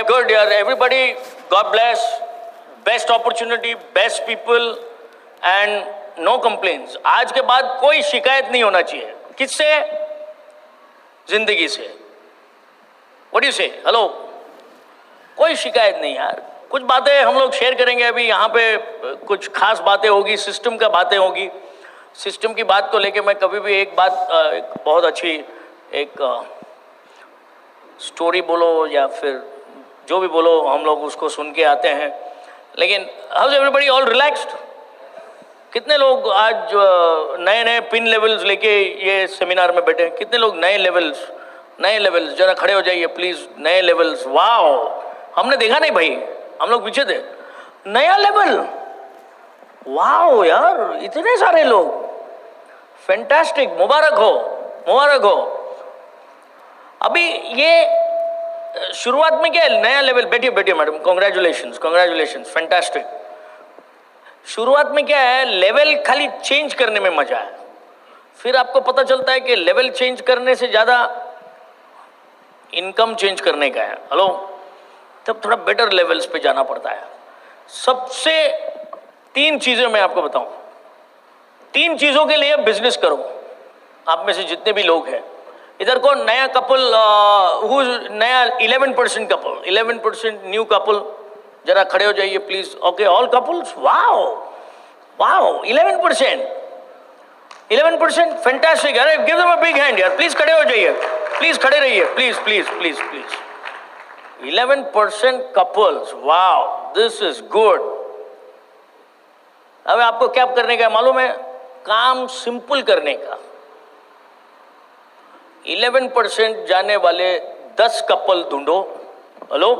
good yaar, everybody, God bless, best opportunity, best people and no complaints. आज के बाद कोई शिकायत नहीं होना चाहिए। किससे? जिंदगी से। What do you say? Hello, कोई शिकायत नहीं यार। कुछ बातें हम लोग शेयर करेंगे अभी यहाँ पे, कुछ खास बातें होगी, सिस्टम का बातें होगी। सिस्टम की बात को लेके मैं कभी भी एक बात, एक बहुत अच्छी एक स्टोरी बोलो या फिर जो भी बोलो, हम लोग उसको सुन के आते हैं। लेकिन how is everybody all relaxed? कितने लोग आज नए नए पिन लेवल्स लेके ये सेमिनार में बैठे हैं? कितने लोग नए लेवल्स जरा खड़े हो जाइए प्लीज। नए लेवल्स, वाओ, हमने देखा नहीं भाई, हम लोग पीछे थे। नया लेवल, वाओ यार, इतने सारे लोग, फैंटास्टिक, मुबारक हो। अभी ये शुरुआत में क्या है, नया लेवल। बैठिए मैडम, कॉन्ग्रेचुलेशंस, फैंटास्टिक। शुरुआत में क्या है, लेवल खाली चेंज करने में मजा है। फिर आपको पता चलता है कि लेवल चेंज करने से ज्यादा इनकम चेंज करने का है। हेलो, तब थोड़ा बेटर लेवल्स पे जाना पड़ता है। सबसे 3 चीजें मैं आपको बताऊं, 3 चीजों के लिए बिजनेस करो। आप में से जितने भी लोग हैं इधर को, नया कपल, नया 11% कपल, 11% न्यू कपल, जरा खड़े हो जाइए please. Okay, all couples, wow, 11%, fantastic. अरे give them a big hand यार, प्लीज खड़े हो जाइए, प्लीज खड़े रहिए, please. 11% couples, wow, this is good. अब आपको क्या करने का है मालूम है? काम सिंपल करने का। 11% जाने वाले 10 कपल ढूंढो। हेलो,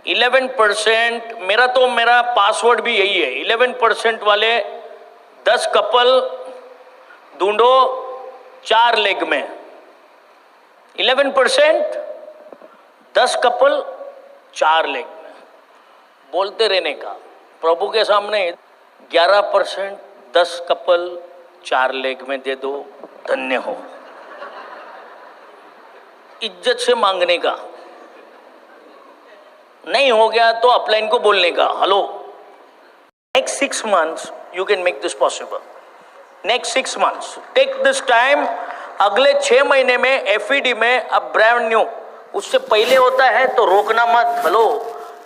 11%, मेरा पासवर्ड भी यही है, 11% वाले 10 कपल ढूंढो 4 लेग में। 11%, 10 कपल 4 लेग में, बोलते रहने का प्रभु के सामने। 11%, 10 कपल 4 लेग में दे दो, धन्य हो। इज्जत से मांगने का, नहीं हो गया तो अपलाइन को बोलने का। Hello, next 6 months you can make this possible. Next 6 months take this time. अगले 6 महीने में एफईडी में अब ब्रांड न्यू, उससे पहले होता है तो रोकना मत। हेलो,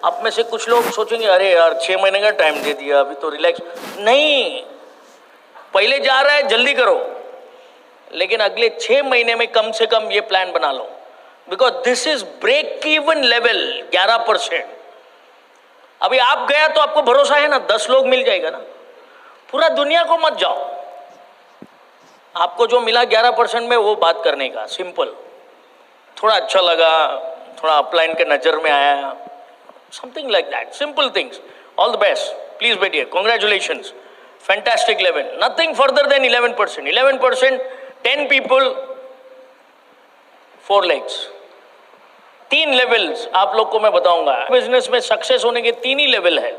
आप में से कुछ लोग सोचेंगे अरे यार 6 महीने का टाइम दे दिया, अभी तो रिलैक्स। नहीं, पहले जा रहा है, जल्दी करो। लेकिन अगले 6 महीने में कम से कम ये प्लान बना लो, because this is break even level 11%। अभी आप गया तो आपको भरोसा है ना, 10 लोग मिल जाएगा ना। पूरा दुनिया को मत जाओ, आपको जो मिला 11% में वो बात करने का, सिंपल। थोड़ा अच्छा लगा, थोड़ा अपलाइन के नजर में आया, something like that, simple things. All the best, please बैठिए, congratulations, fantastic level. Nothing further than 11%। 11%, 10 people 4 legs। 3 levels आप लोग को मैं बताऊंगा। बिजनेस में सक्सेस होने के 3 ही लेवल है।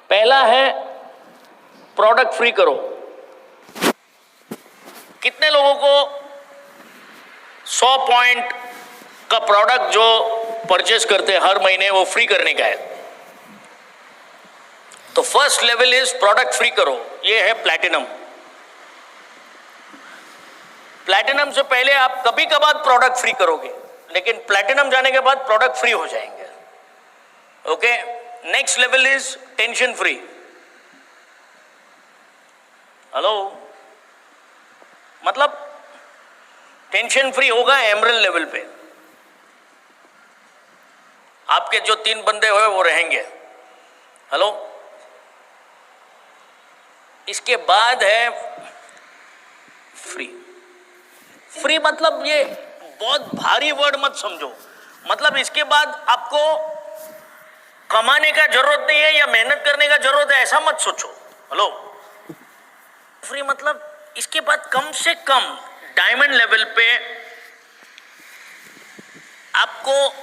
पहला है प्रोडक्ट फ्री करो। कितने लोगों को 100 पॉइंट का प्रोडक्ट जो परचेस करते हैं हर महीने, वो फ्री करने का है? तो first level is product free करो। ये है प्लैटिनम। प्लैटिनम से पहले आप कभी कभार प्रोडक्ट फ्री करोगे, लेकिन प्लैटिनम जाने के बाद प्रोडक्ट फ्री हो जाएंगे। Okay, next level is tension free. Hello, मतलब टेंशन फ्री होगा एमरल्ड लेवल पे। आपके जो 3 बंदे हुए वो रहेंगे। हेलो, इसके बाद है फ्री मतलब ये बहुत भारी वर्ड मत समझो। मतलब इसके बाद आपको कमाने का जरूरत नहीं है या मेहनत करने का जरूरत है, ऐसा मत सोचो। हेलो, फ्री मतलब इसके बाद कम से कम डायमंड लेवल पे आपको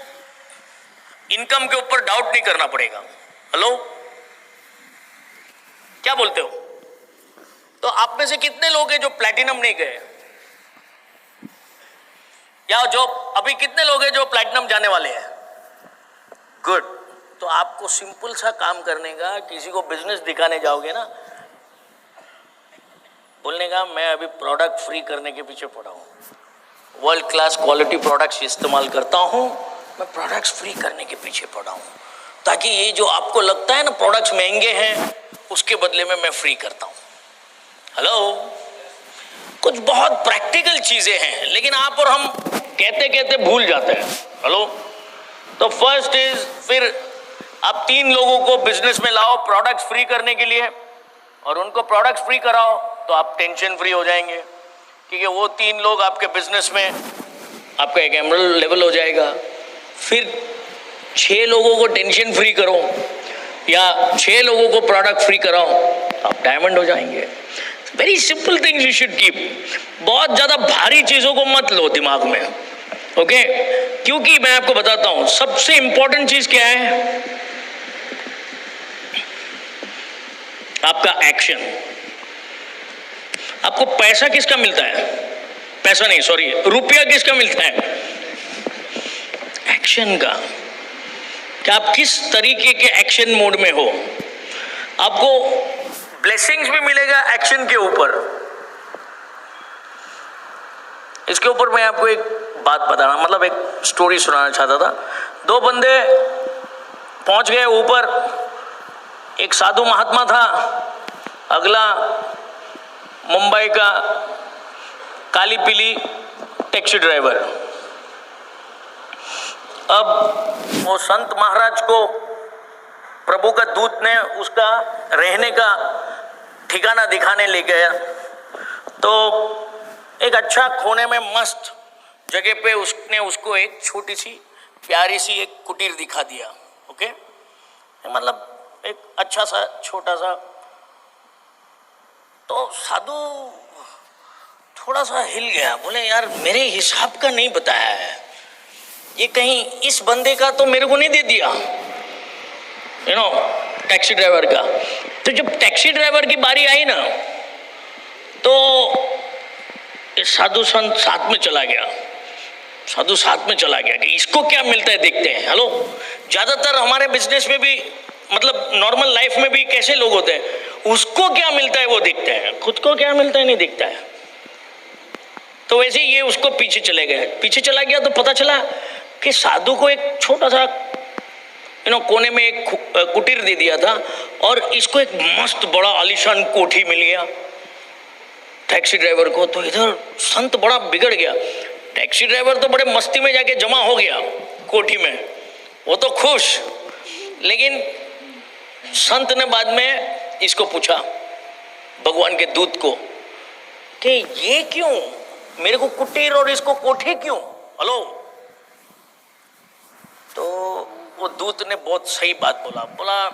इनकम के ऊपर डाउट नहीं करना पड़ेगा। हेलो, क्या बोलते हो? तो आप में से कितने लोग हैं जो प्लैटिनम नहीं गए, या जो अभी कितने लोग हैं जो प्लैटिनम जाने वाले हैं? गुड। तो आपको सिंपल सा काम करने का, किसी को बिजनेस दिखाने जाओगे ना, बोलने का मैं अभी प्रोडक्ट फ्री करने के पीछे पड़ा हूँ, वर्ल्ड क्लास क्वालिटी प्रोडक्ट्स इस्तेमाल करता हूँ, मैं प्रोडक्ट्स फ्री करने के पीछे पड़ा हूँ, ताकि ये जो आपको लगता है ना प्रोडक्ट्स महंगे हैं, उसके बदले में मैं फ्री करता हूँ। हेलो, कुछ बहुत प्रैक्टिकल चीजें हैं, लेकिन आप और हम कहते कहते भूल जाते हैं। हेलो, तो फर्स्ट इज, फिर आप 3 लोगों को बिजनेस में लाओ प्रोडक्ट्स फ्री करने के लिए, और उनको प्रोडक्ट्स फ्री कराओ तो आप टेंशन फ्री हो जाएंगे, क्योंकि वो 3 लोग आपके बिजनेस में आपका एक एमरल्ड लेवल हो जाएगा। फिर 6 लोगों को टेंशन फ्री करो या 6 लोगों को प्रोडक्ट फ्री कराओ, आप डायमंड हो जाएंगे। Very simple things you should keep. बहुत ज्यादा भारी चीजों को मत लो दिमाग में, ओके? क्योंकि मैं आपको बताता हूं सबसे इंपॉर्टेंट चीज क्या है, आपका एक्शन। आपको पैसा किसका मिलता है? पैसा नहीं, सॉरी, रुपया किसका मिलता है? एक्शन का। क्या आप किस तरीके के एक्शन मोड में हो? आपको ब्लेसिंग्स भी मिलेगा एक्शन के ऊपर। इसके ऊपर मैं आपको एक बात बताना, मतलब एक स्टोरी सुनाना चाहता था। 2 बंदे पहुंच गए ऊपर, एक साधु महात्मा था, अगला मुंबई का काली पीली टैक्सी ड्राइवर। अब वो संत महाराज को प्रभु का दूत ने उसका रहने का ठिकाना दिखाने ले गया, तो एक अच्छा कोने में मस्त जगह पे उसने उसको एक छोटी सी प्यारी सी एक कुटीर दिखा दिया। ओके, मतलब एक अच्छा सा छोटा सा। तो साधु थोड़ा सा हिल गया, बोले यार मेरे हिसाब का नहीं बताया है, ये कहीं इस बंदे का तो मेरे को नहीं दे दिया, यू नो, टैक्सी ड्राइवर का। तो जब टैक्सी ड्राइवर की बारी आई ना, तो साधु संत साथ में चला गया, साधु साथ में चला गया कि इसको क्या मिलता है देखते हैं। हेलो, ज्यादातर हमारे बिजनेस में भी, मतलब नॉर्मल लाइफ में भी कैसे लोग होते हैं, उसको क्या मिलता है वो देखते हैं, खुद को क्या मिलता है नहीं दिखता है। तो वैसे ये उसको पीछे चले गए, पीछे चला गया तो पता चला कि साधु को एक छोटा सा कोने में एक कुटीर दे दिया था, और इसको एक मस्त बड़ा आलीशान कोठी मिल गया टैक्सी ड्राइवर को। तो इधर संत बड़ा बिगड़ गया, टैक्सी ड्राइवर तो बड़े मस्ती में जाके जमा हो गया कोठी में, वो तो खुश। लेकिन संत ने बाद में इसको पूछा, भगवान के दूत को, कि ये क्यों, मेरे को कुटीर और इसको कोठी क्यों? हेलो, तो वो दूत ने बहुत सही बात बोला,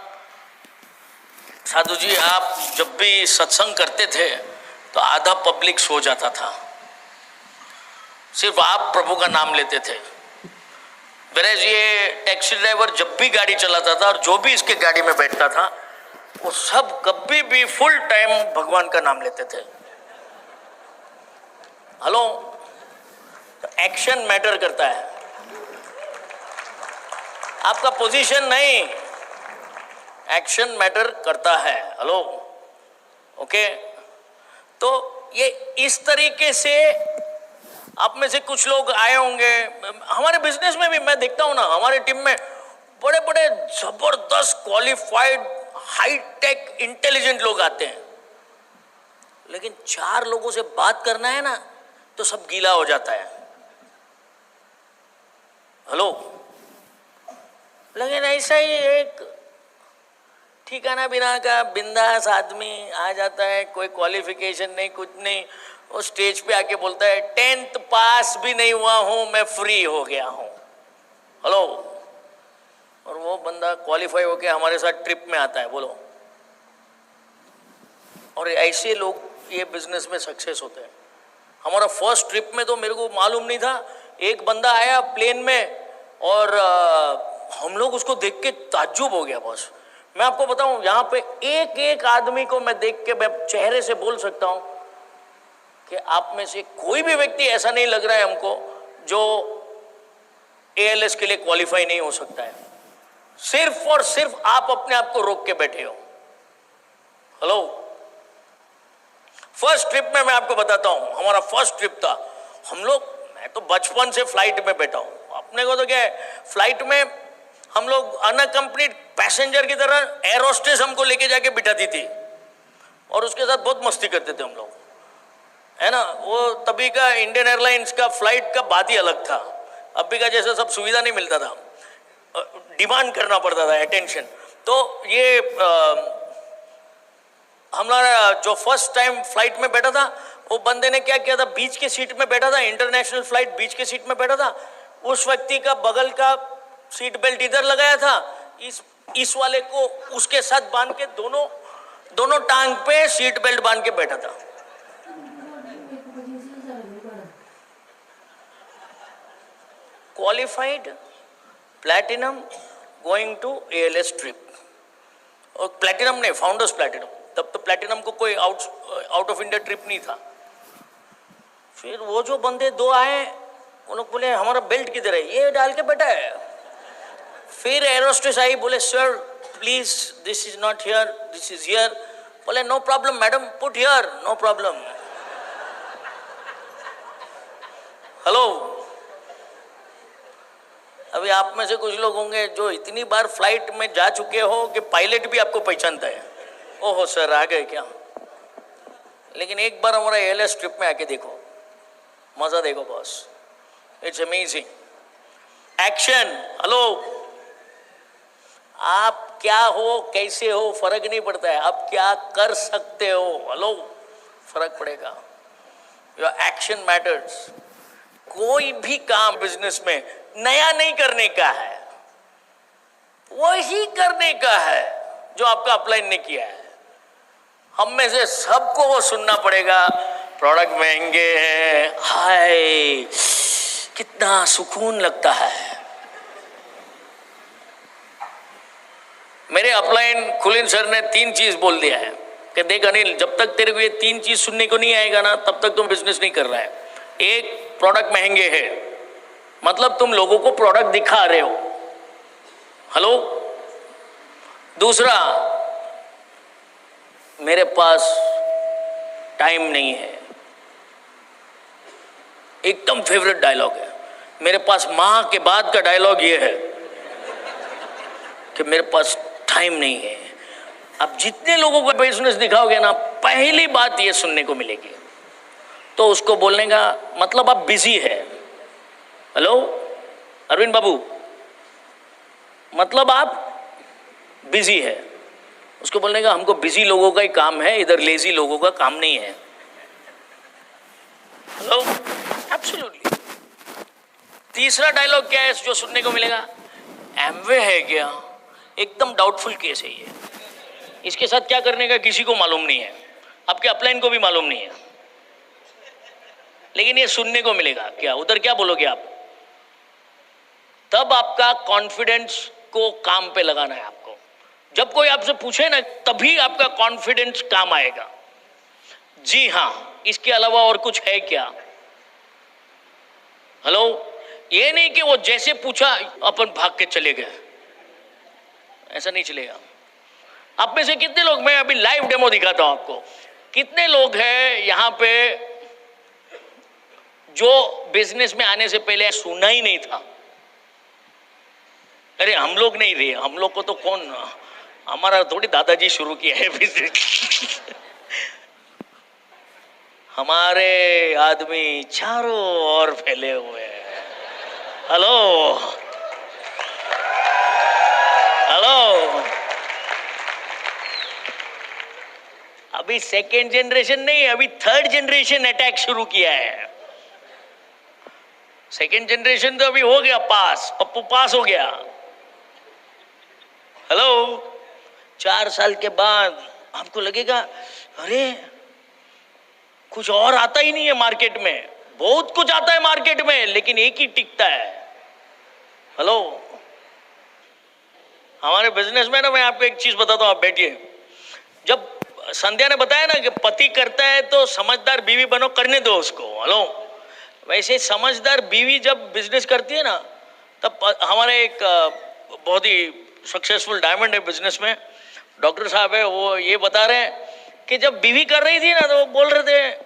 साधु जी आप जब भी सत्संग करते थे तो आधा पब्लिक सो जाता था, सिर्फ आप प्रभु का नाम लेते थे। वैराज ये टैक्सी ड्राइवर जब भी गाड़ी चलाता था और जो भी इसके गाड़ी में बैठता था, वो सब कभी भी फुल टाइम भगवान का नाम लेते थे। हेलो, तो एक्शन मैटर करता है, आपका पोजीशन नहीं, एक्शन मैटर करता है। Hello, okay. तो ये इस तरीके से आप में से कुछ लोग आए होंगे, हमारे बिजनेस में भी मैं देखता हूं ना, हमारे टीम में बड़े बड़े जबरदस्त क्वालिफाइड हाई टेक इंटेलिजेंट लोग आते हैं, लेकिन 4 लोगों से बात करना है ना तो सब गीला हो जाता है। हेलो, लेकिन ऐसा ही एक ठिकाना बिना का बिंदास आदमी आ जाता है, कोई क्वालिफिकेशन नहीं, कुछ नहीं, वो स्टेज पे आके बोलता है 10th पास भी नहीं हुआ हूं, मैं फ्री हो गया हूं। हेलो, और वो बंदा क्वालिफाई होके हमारे साथ ट्रिप में आता है, बोलो। और ऐसे लोग ये बिजनेस में सक्सेस होते हैं। हमारा फर्स्ट ट्रिप में तो मेरे को मालूम नहीं था, एक बंदा आया प्लेन में और हम लोग उसको देख के ताज्जुब हो गया बॉस। मैं आपको बताऊं, यहाँ पे एक एक आदमी को मैं देख के मैं चेहरे से बोल सकता हूं कि आप में से कोई भी व्यक्ति ऐसा नहीं लग रहा है हमको जो ALS के लिए क्वालिफाई नहीं हो सकता है। सिर्फ और सिर्फ आप अपने आप को रोक के बैठे हो। हेलो, फर्स्ट ट्रिप में मैं आपको बताता हूं, हमारा फर्स्ट ट्रिप था, हम लोग, मैं तो बचपन से फ्लाइट में बैठा हूं, अपने को तो क्या है, फ्लाइट में हम लोग अनकम्प्लीट पैसेंजर की तरह एयर होस्टेस हमको लेके जाके बिठाती थी और उसके साथ बहुत मस्ती करते थे हम लोग, है ना। वो तभी का इंडियन एयरलाइंस का फ्लाइट का बात ही अलग था। अभी का जैसा सब सुविधा नहीं मिलता था, डिमांड करना पड़ता था अटेंशन। तो ये हमारा जो फर्स्ट टाइम फ्लाइट में बैठा था, वो बंदे ने क्या किया था, बीच के सीट में बैठा था, इंटरनेशनल फ्लाइट बीच के सीट में बैठा था, उस व्यक्ति का बगल का सीट बेल्ट इधर लगाया था, इस वाले को उसके साथ बांध के दोनों टांग पे सीट बेल्ट बांध के बैठा था। Qualified platinum going to ALS trip, और प्लैटिनम नहीं, फाउंडर्स प्लैटिनम, तब तो प्लैटिनम को कोई आउट ऑफ इंडिया ट्रिप नहीं था। फिर वो जो बंदे दो आए, उन्होंने बोले हमारा बेल्ट किधर है, ये डाल के बैठा है। फिर एरोस्टेस आई, बोले sir please this is not here, this is here. बोले no problem madam, put here, no problem. Hello, अभी आप में से कुछ लोग होंगे जो इतनी बार फ्लाइट में जा चुके हो कि पायलट भी आपको पहचानता है, ओहो सर आ गए क्या। लेकिन एक बार हमारा ALS ट्रिप में आके देखो, मजा देखो boss, it's amazing. Action. Hello, आप क्या हो, कैसे हो, फर्क नहीं पड़ता है, आप क्या कर सकते हो, हेलो, फर्क पड़ेगा। Your action matters. कोई भी काम बिजनेस में नया नहीं करने का है, वही करने का है जो आपका अपलाइन ने किया है। हम में से सबको वो सुनना पड़ेगा, प्रोडक्ट महंगे हैं, हाय कितना सुकून लगता है। मेरे अपलाइन खुलिन सर ने 3 चीज बोल दिया है कि देख अनिल, जब तक तेरे को ये 3 चीज सुनने को नहीं आएगा ना, तब तक तुम बिजनेस नहीं कर रहा है। एक, प्रोडक्ट महंगे हैं, मतलब तुम लोगों को प्रोडक्ट दिखा रहे हो। हेलो। दूसरा, मेरे पास टाइम नहीं है, एकदम फेवरेट डायलॉग है मेरे पास, मां के बाद का डायलॉग ये है कि मेरे पास टाइम नहीं है। अब जितने लोगों को बिजनेस दिखाओगे ना, पहली बात ये सुनने को मिलेगी, तो उसको बोलने का मतलब आप बिजी है। हेलो अरविंद बाबू, मतलब आप बिजी है, उसको बोलने का हमको बिजी लोगों का ही काम है, इधर लेजी लोगों का काम नहीं है। Hello, absolutely. तीसरा डायलॉग क्या है जो सुनने को मिलेगा, एमवे है क्या, एकदम डाउटफुल केस है ये, इसके साथ क्या करने का किसी को मालूम नहीं है, आपके अपलाइन को भी मालूम नहीं है। लेकिन ये सुनने को मिलेगा क्या, उधर क्या बोलोगे आप, तब आपका कॉन्फिडेंस को काम पे लगाना है आपको। जब कोई आपसे पूछे ना, तभी आपका कॉन्फिडेंस काम आएगा। जी हाँ, इसके अलावा और कुछ है क्या। हेलो, ये नहीं कि वो जैसे पूछा अपन भाग के चले गए, ऐसा नहीं चलेगा। आप में से कितने लोग, मैं अभी लाइव डेमो दिखाता हूं आपको, कितने लोग हैं यहां पे जो बिजनेस में आने से पहले सुना ही नहीं था। अरे हम लोग नहीं थे, हम लोग को तो कौन, हमारा थोड़ी दादाजी शुरू किया है बिजनेस। हमारे आदमी चारों ओर फैले हुए हैं। हेलो हेलो, अभी सेकेंड जनरेशन नहीं, अभी थर्ड जनरेशन अटैक शुरू किया है। सेकेंड जनरेशन तो अभी हो गया पास, पप्पू पास हो गया। हेलो, 4 साल के बाद आपको लगेगा अरे कुछ और आता ही नहीं है मार्केट में, बहुत कुछ आता है मार्केट में, लेकिन एक ही टिकता है। हेलो, हमारे बिजनेस में ना, मैं आपको एक चीज बताता हूं, आप बैठिए। जब संध्या ने बताया ना कि पति करता है तो समझदार बीवी बनो, करने दो उसको। हेलो, वैसे समझदार बीवी जब बिजनेस करती है ना, तब हमारे एक बहुत ही सक्सेसफुल डायमंड है बिजनेस में, डॉक्टर साहब है, वो ये बता रहे हैं कि जब बीवी कर रही थी ना तो वो बोल रहे थे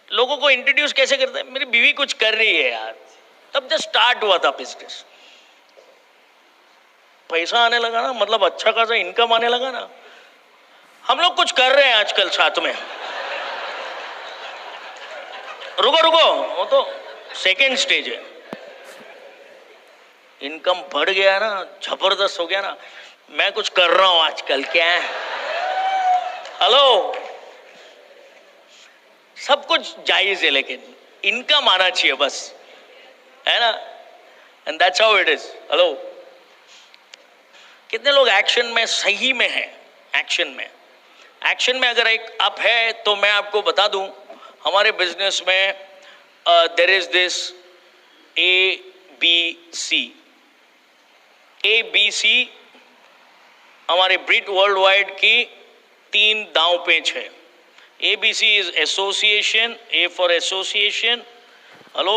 लोगों को इंट्रोड्यूस कैसे करते हैं, मेरी बीवी कुछ कर रही है यार। तब जब स्टार्ट हुआ था बिजनेस, पैसा आने लगा ना, मतलब अच्छा खासा इनकम आने लगा ना, हम लोग कुछ कर रहे हैं आजकल साथ में। रुको रुको, वो तो सेकेंड स्टेज है। इनकम बढ़ गया ना, जबरदस्त हो गया ना, मैं कुछ कर रहा हूं आजकल, क्या है, हेलो, सब कुछ जायज है लेकिन इनकम आना चाहिए बस, है ना, and that's how it is. Hello, कितने लोग एक्शन में सही में हैं? एक्शन में अगर एक अप है तो मैं आपको बता दूं, हमारे बिजनेस में देयर इज दिस ABC हमारे ब्रिट वर्ल्ड वाइड की 3 दांव पेच है। ABC is association, A for association, hello,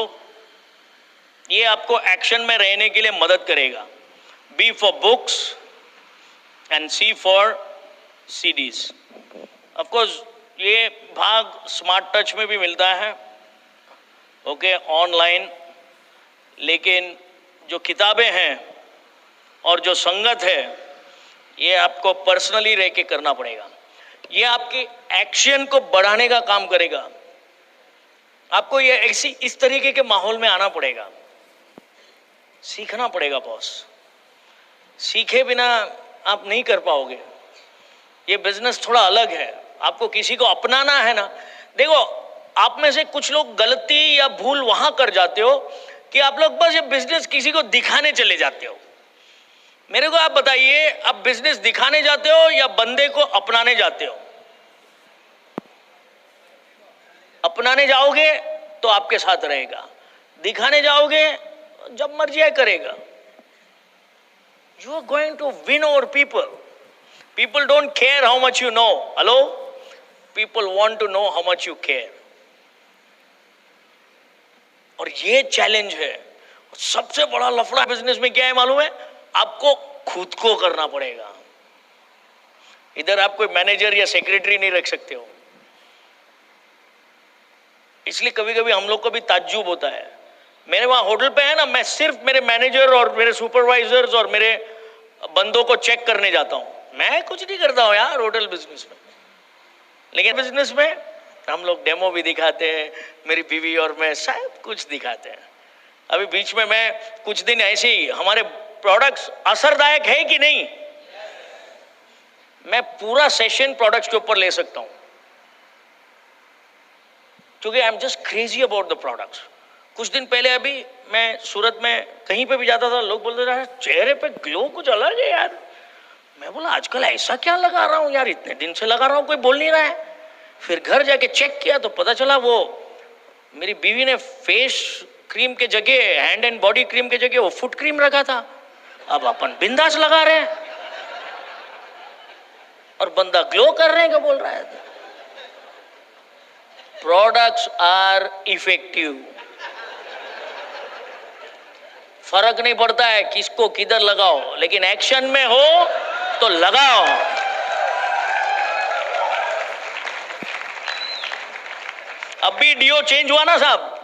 ये आपको एक्शन में रहने के लिए मदद करेगा। B for books and C for CDs। Of course ये भाग स्मार्ट टच में भी मिलता है, ओके, ऑनलाइन, लेकिन जो किताबें हैं और जो संगत है ये आपको पर्सनली रह के करना पड़ेगा। ये आपके एक्शन को बढ़ाने का काम करेगा। आपको ये इस तरीके के माहौल में आना पड़ेगा, सीखना पड़ेगा बॉस। सीखे बिना आप नहीं कर पाओगे। ये बिजनेस थोड़ा अलग है, आपको किसी को अपनाना है ना। देखो, आप में से कुछ लोग गलती या भूल वहां कर जाते हो कि आप लोग बस ये बिजनेस किसी को दिखाने चले जाते हो। मेरे को आप बताइए, आप बिजनेस दिखाने जाते हो या बंदे को अपनाने जाते हो? अपनाने जाओगे तो आपके साथ रहेगा, दिखाने जाओगे जब मर्जी आए करेगा। You are going to win over people. People don't care how much you know, hello, people want to know how much you care. और ये चैलेंज है। सबसे बड़ा लफड़ा बिजनेस में क्या है मालूम है? आपको खुद को करना पड़ेगा। इधर आप कोई मैनेजर या सेक्रेटरी नहीं रख सकते हो। इसलिए कभी कभी हम लोग को भी ताज्जुब होता है। मेरे वहां होटल पे है ना, मैं सिर्फ मेरे मैनेजर और मेरे सुपरवाइजर्स और मेरे बंदों को चेक करने जाता हूं। मैं कुछ नहीं करता हूं यार होटल बिजनेस में। लेकिन बिजनेस में हम लोग डेमो भी दिखाते हैं, मेरी बीवी और मैं सब कुछ दिखाते हैं। अभी बीच में मैं कुछ दिन ऐसे ही, हमारे प्रोडक्ट्स असरदायक है कि नहीं, मैं पूरा सेशन प्रोडक्ट्स के ऊपर ले सकता हूं, क्योंकि I am just crazy about the products. कुछ दिन पहले अभी मैं सूरत में कहीं पे भी जाता था, लोग बोलते थे चेहरे पे ग्लो कुछ अलग है यार। मैं बोला आजकल ऐसा क्या लगा रहा हूं यार, इतने दिन से लगा रहा हूं, कोई बोल नहीं रहा है। फिर घर जाके चेक किया तो पता चला वो मेरी बीवी ने फेस क्रीम के जगह, हैंड एंड बॉडी क्रीम के जगह वो फुट क्रीम रखा था। अब अपन बिंदास लगा रहे हैं और बंदा ग्लो कर रहे हैं, क्या बोल रहा है। Products are effective. फर्क नहीं पड़ता है किसको किधर लगाओ, लेकिन एक्शन में हो तो लगाओ। अब भी डीओ चेंज हुआ ना साहब,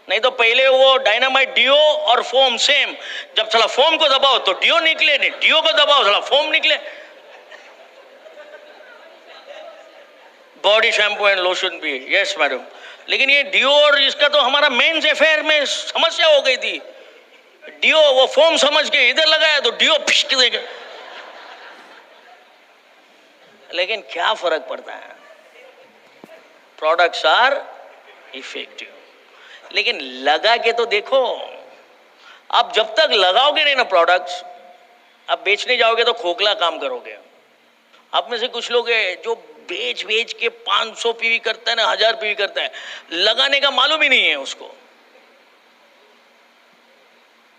नहीं तो पहले वो डायनामाइट डीओ और फोम सेम। जब साला फोम को दबाओ तो डीओ निकले, नहीं डीओ को दबाओ साला फोम निकले। बॉडी शैम्पू एंड लोशन भी, यस मैडम। लेकिन ये डीओ और इसका तो हमारा मेंस अफेयर में समस्या हो गई थी। डीओ वो फोम समझ के इधर लगाया तो डीओ फिस्क देगा। लेकिन क्या फर्क पड़ता है, प्रोडक्ट्स आर इफेक्टिव। लेकिन लगा के तो देखो। आप जब तक लगाओगे नहीं ना प्रोडक्ट्स, आप बेचने जाओगे तो खोखला काम करोगे। आप में से कुछ लोग हैं जो बेच बेच के 500 पीवी करता है ना, 1000 पीवी करता है, लगाने का मालूम ही नहीं है उसको।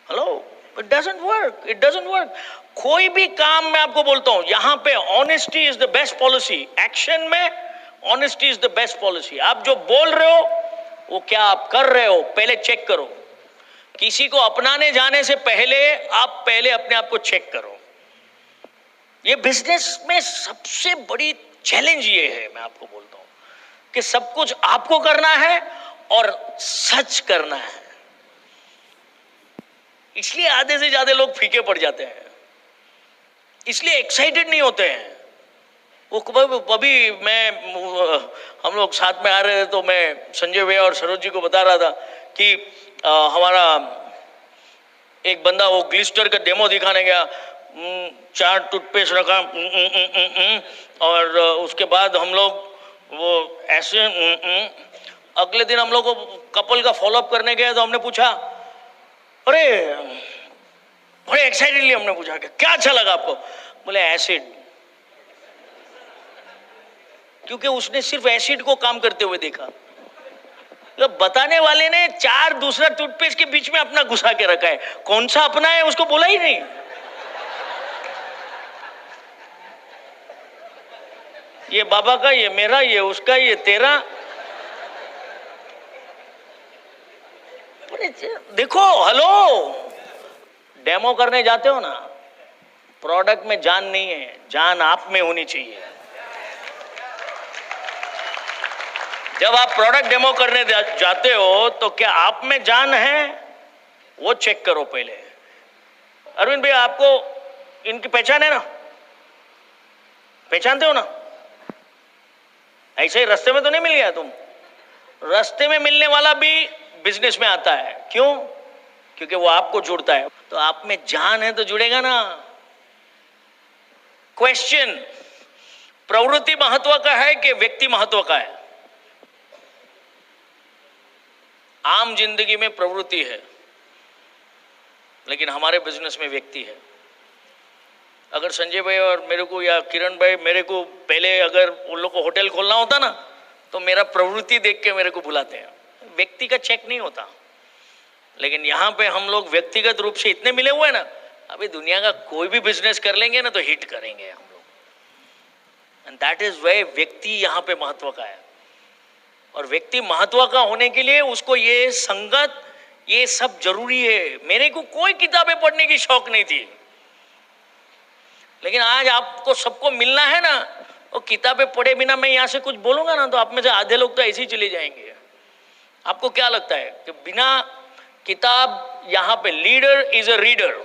Hello, it doesn't work, it doesn't work. कोई भी काम मैं आपको बोलता हूं, यहां पे honesty is the best policy. Action में honesty is the best policy. आप जो बोल रहे हो वो क्या आप कर रहे हो, पहले चेक करो। किसी को अपनाने जाने से पहले आप पहले अपने आप को चेक करो। ये बिजनेस में सबसे बड़ी चैलेंज ये है, मैं आपको बोलता हूं, कि सब कुछ आपको करना है और सच करना है। इसलिए आधे से ज्यादा लोग फीके पड़ जाते हैं, इसलिए एक्साइटेड नहीं होते हैं। वो अभी हम लोग साथ में आ रहे थे तो मैं संजय भैया और सरोज जी को बता रहा था कि हमारा एक बंदा वो ग्लिस्टर का डेमो दिखाने गया, 4 टूथपेस्ट रखा, और उसके बाद हम लोग वो ऐसे, अगले दिन हम लोग को कपल का फॉलोअप करने गए तो हमने पूछा, अरे बड़े एक्साइटेडली हमने पूछा कि क्या अच्छा लगा आपको? बोले एसिड, क्योंकि उसने सिर्फ एसिड को काम करते हुए देखा। तो बताने वाले ने 4 दूसरा टूथपेस्ट के बीच में अपना घुसा के रखा है, कौन सा अपना है उसको बोला ही नहीं। ये बाबा का, ये मेरा, ये उसका, ये तेरा। देखो, हेलो, डेमो करने जाते हो ना, प्रोडक्ट में जान नहीं है, जान आप में होनी चाहिए। जब आप प्रोडक्ट डेमो करने जाते हो तो क्या आप में जान है, वो चेक करो पहले। अरविंद भैया, आपको इनकी पहचान है ना? पहचानते हो ना? ऐसे ही रास्ते में तो नहीं मिल गया तुम? रास्ते में मिलने वाला भी बिजनेस में आता है। क्यों? क्योंकि वो आपको जुड़ता है। तो आप में जान है तो जुड़ेगा ना। क्वेश्चन, प्रवृत्ति महत्व का है कि व्यक्ति महत्व का है? आम जिंदगी में प्रवृत्ति है, लेकिन हमारे बिजनेस में व्यक्ति है। अगर संजय भाई और मेरे को या किरण भाई मेरे को पहले अगर उन लोग को होटल खोलना होता ना, तो मेरा प्रवृत्ति देख के मेरे को बुलाते हैं, व्यक्ति का चेक नहीं होता। लेकिन यहाँ पे हम लोग व्यक्तिगत रूप से इतने मिले हुए हैं ना, अभी दुनिया का कोई भी बिजनेस कर लेंगे ना तो हिट करेंगे हम लोग। एंड दैट इज वे व्यक्ति यहाँ पे महत्व का है। और व्यक्ति महत्व का होने के लिए उसको ये संगत, ये सब जरूरी है। मेरे को कोई किताबें पढ़ने की शौक नहीं थी, लेकिन आज आपको सबको मिलना है ना, वो किताबें पढ़े बिना मैं यहाँ से कुछ बोलूंगा ना तो आप में से आधे लोग तो ऐसे ही चले जाएंगे। आपको क्या लगता है कि बिना किताब, यहाँ पे leader is a reader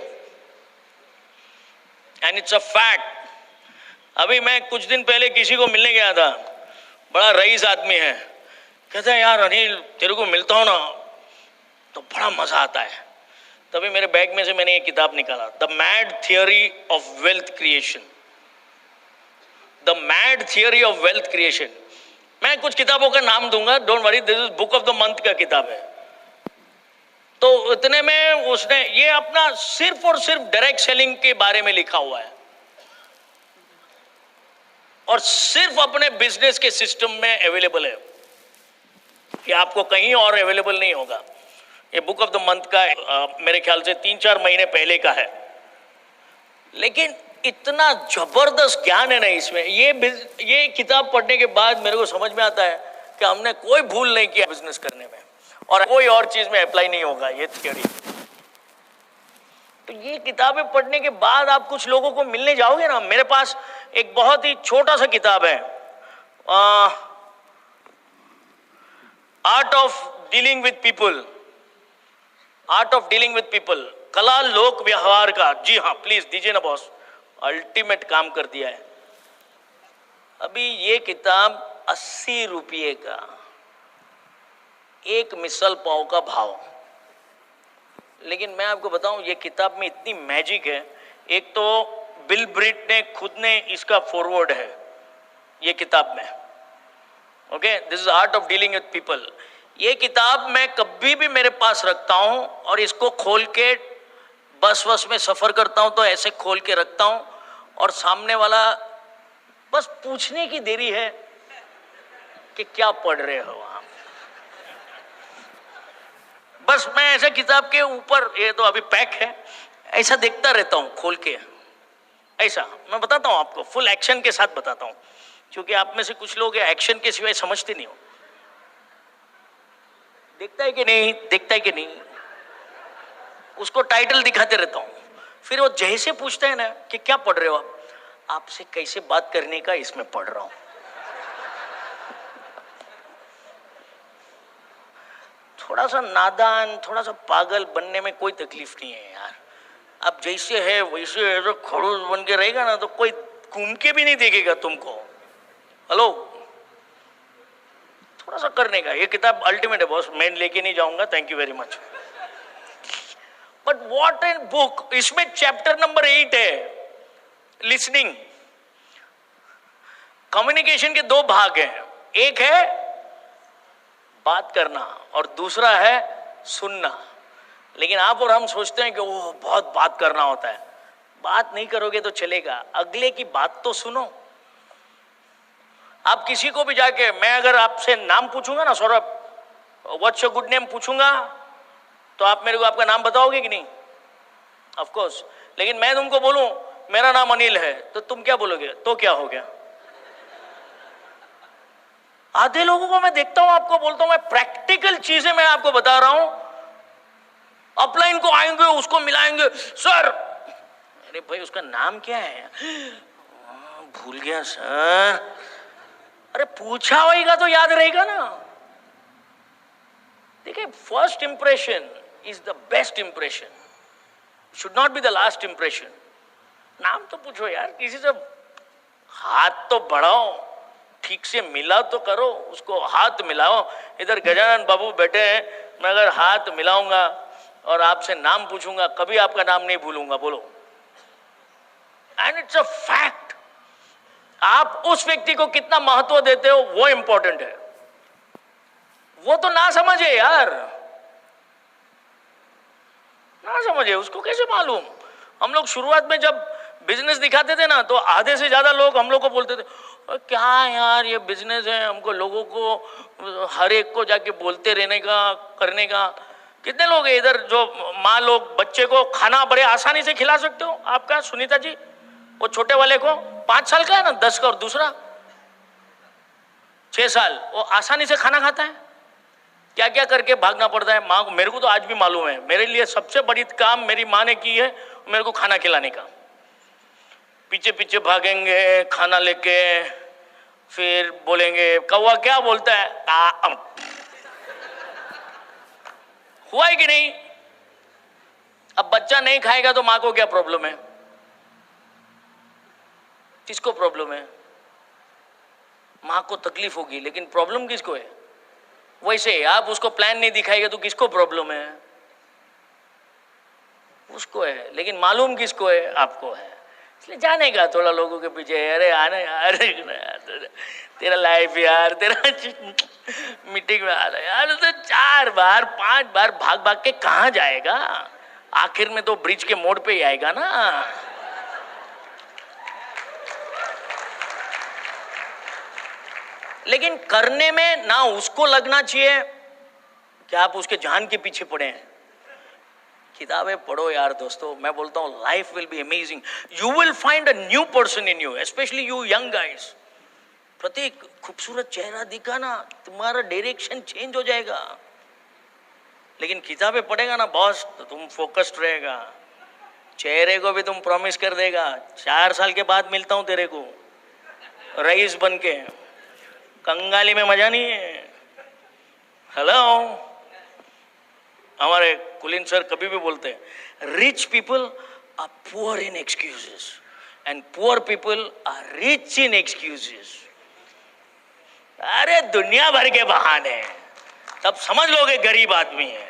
and it's a fact. अभी मैं कुछ दिन पहले किसी को मिलने गया था, बड़ा रईस आदमी है, कहता है यार अनिल तेरे को मिलता हूं ना तो बड़ा मजा आता है। तभी मेरे बैग में से मैंने ये किताब निकाला, the mad theory of wealth creation. The mad theory of wealth creation. मैं कुछ किताबों का नाम दूंगा, don't worry, this is book of the month का किताब है। तो इतने में उसने ये अपना सिर्फ और सिर्फ डायरेक्ट सेलिंग के बारे में लिखा हुआ है और सिर्फ अपने बिजनेस के सिस्टम में अवेलेबल है, कि आपको कहीं और अवेलेबल नहीं होगा। ये बुक ऑफ द मंथ का मेरे ख्याल से 3-4 महीने पहले का है, लेकिन इतना जबरदस्त ज्ञान है ना इसमें। ये किताब पढ़ने के बाद मेरे को समझ में आता है कि हमने कोई भूल नहीं किया बिजनेस करने में, और कोई और चीज में अप्लाई नहीं होगा ये थियोरी। तो ये किताबें पढ़ने के बाद आप कुछ लोगों को मिलने जाओगे ना। मेरे पास एक बहुत ही छोटा सा किताब है, art of dealing with people, art of dealing with people, कला लोक व्यवहार का। जी हाँ, प्लीज दीजिए ना बॉस, अल्टीमेट काम कर दिया है। अभी ये किताब 80 रुपये का, एक मिसल पाव का भाव। लेकिन मैं आपको बताऊं ये किताब में इतनी मैजिक है। एक तो बिल ब्रिट ने खुद ने इसका फॉरवर्ड है ये किताब में, okay, this is art of dealing with people. ये किताब मैं कभी भी मेरे पास रखता हूं और इसको खोल के बस में सफर करता हूं तो ऐसे खोल के रखता हूं, और सामने वाला बस पूछने की देरी है कि क्या पढ़ रहे हो आप। बस मैं ऐसे किताब के ऊपर, ये तो अभी पैक है, ऐसा देखता रहता हूं खोल के। ऐसा मैं बताता हूं आपको, फुल एक्शन के साथ बताता हूं, क्योंकि आप में से कुछ लोग एक्शन के सिवाय समझते नहीं हो। देखता है कि नहीं, देखता है कि नहीं, उसको टाइटल दिखाते रहता हूं। फिर वो जैसे पूछता है ना कि क्या पढ़ रहे हो आप, आपसे कैसे बात करने का इसमें पढ़ रहा हूं। थोड़ा सा नादान, थोड़ा सा पागल बनने में कोई तकलीफ नहीं है यार। अब जैसे है वैसे है, तो खड़ूस बन के रहेगा ना तो कोई घूम के भी नहीं देखेगा तुमको। हेलो, थोड़ा सा करने का। ये किताब अल्टीमेट है बॉस, मैं लेके नहीं जाऊंगा, thank you very much. But what an book. इसमें चैप्टर नंबर 8 है लिसनिंग। कम्युनिकेशन के 2 भाग हैं, एक है बात करना और दूसरा है सुनना। लेकिन आप और हम सोचते हैं कि वो बहुत बात करना होता है। बात नहीं करोगे तो चलेगा, अगले की बात तो सुनो। आप किसी को भी जाके, मैं अगर आपसे नाम पूछूंगा ना, Saurabh what's your good name पूछूंगा, तो आप मेरे को आपका नाम बताओगे कि नहीं? Of course. लेकिन मैं तुमको बोलूं मेरा नाम अनिल है, तो तुम क्या बोलोगे? तो क्या हो गया? आधे लोगों को मैं देखता हूं, आपको बोलता हूं, मैं प्रैक्टिकल चीजें मैं आपको बता रहा हूं। अपलाइन को आएंगे, उसको मिलाएंगे, सर अरे भाई उसका नाम क्या है? भूल गया सर। अरे पूछा होगा तो याद रहेगा ना। देखिए, first impression is the best impression, should not be the last impression. नाम तो पूछो यार, किसी से हाथ तो बढ़ाओ, ठीक से मिला तो करो, उसको हाथ मिलाओ। इधर गजानन बाबू बैठे हैं, मैं अगर हाथ मिलाऊंगा और आपसे नाम पूछूंगा, कभी आपका नाम नहीं भूलूंगा, बोलो। And it's a fact. आप उस व्यक्ति को कितना महत्व देते हो वो इंपॉर्टेंट है। वो तो ना समझे यार, ना समझे, उसको कैसे मालूम? हम लोग शुरुआत में जब बिजनेस दिखाते थे ना, तो आधे से ज्यादा लोग हम लोग को बोलते थे, क्या यार ये बिजनेस है, हमको लोगों को हर एक को जाके बोलते रहने का, करने का। कितने लोग हैं इधर जो माँ लोग बच्चे को खाना बड़े आसानी से खिला सकते हो? आपका सुनीता जी, वो छोटे वाले को 5 साल का है ना, 10 का, और दूसरा 6 साल, वो आसानी से खाना खाता है। क्या क्या करके भागना पड़ता है माँ को, मेरे को तो आज भी मालूम है। मेरे लिए सबसे बड़ी काम मेरी माँ ने की है, मेरे को खाना खिलाने का। पीछे पीछे भागेंगे खाना लेके, फिर बोलेंगे कौवा क्या बोलता है, हुआ है कि नहीं? अब बच्चा नहीं खाएगा तो माँ को क्या प्रॉब्लम है? किसको प्रॉब्लम है? माँ को तकलीफ होगी, लेकिन प्रॉब्लम किसको है? वैसे आप उसको प्लान नहीं दिखाएगा तो किसको प्रॉब्लम है? उसको है। लेकिन मालूम किसको है? आपको है। इसलिए जाने का थोड़ा लोगों के पीछे, अरे आना यार, तेरा लाइफ यार, तेरा मीटिंग में आ रहा है यार, तो 4 बार 5 बार भाग भाग के कहाँ जाएगा? आखिर में तो ब्रिज के मोड़ पे ही आएगा ना। लेकिन करने में ना उसको लगना चाहिए कि आप उसके जान के पीछे पड़े हैं। किताबें पढ़ो यार दोस्तों, मैं बोलता हूँ life will be amazing. You will find a new person in you, specially you young guys. प्रत्येक खूबसूरत चेहरा दिखा ना, तुम्हारा डायरेक्शन चेंज हो जाएगा। लेकिन किताबें पढ़ेगा ना बॉस, तो तुम फोकस्ड रहेगा। चेहरे को भी तुम प्रॉमिस कर देगा, 4 साल के बाद मिलता हूं तेरे को रईस बन के। कंगाली में मजा नहीं है। हेलो, हमारे कुलीन सर कभी भी बोलते हैं, rich people are poor in excuses and poor people are rich in excuses. अरे दुनिया भर के बहाने, तब समझ लोगे गरीब आदमी है।